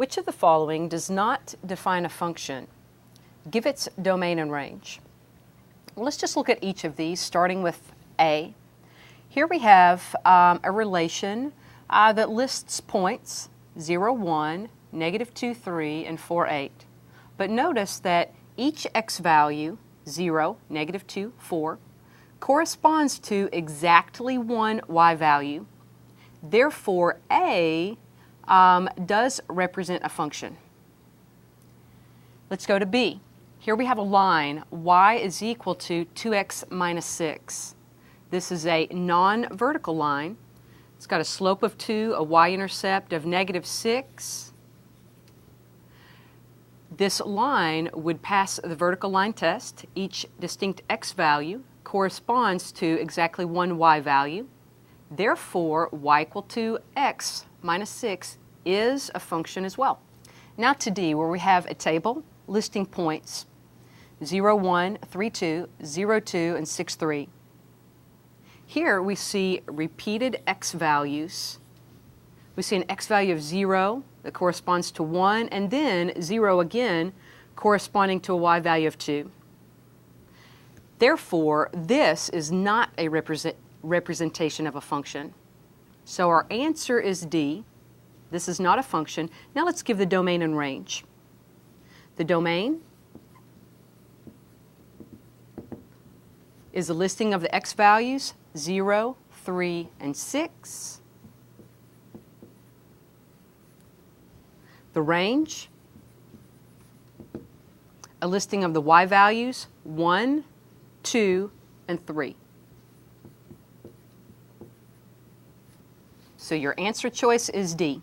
Which of the following does not define a function? Give its domain and range. Well, let's just look at each of these, starting with A. Here we have a relation that lists points 0, 1, -2, 3, and 4, 8. But notice that each x value, 0, -2, 4, corresponds to exactly one y value. Therefore, A does represent a function. Let's go to B. Here we have a line, y is equal to 2x minus 6. This is a non-vertical line. It's got a slope of 2, a y-intercept of -6. This line would pass the vertical line test. Each distinct x value corresponds to exactly one y value. Therefore, y equal to x minus 6 is a function as well. Now to D, where we have a table listing points 0, 1, 3, 2, 0, 2, and 6, 3. Here we see repeated x values. We see an x value of 0 that corresponds to 1, and then 0 again corresponding to a y value of 2. Therefore, this is not a representation of a function. So our answer is D. This is not a function. Now let's give the domain and range. The domain is a listing of the x values 0, 3, and 6. The range, a listing of the y values 1, 2, and 3. So your answer choice is D.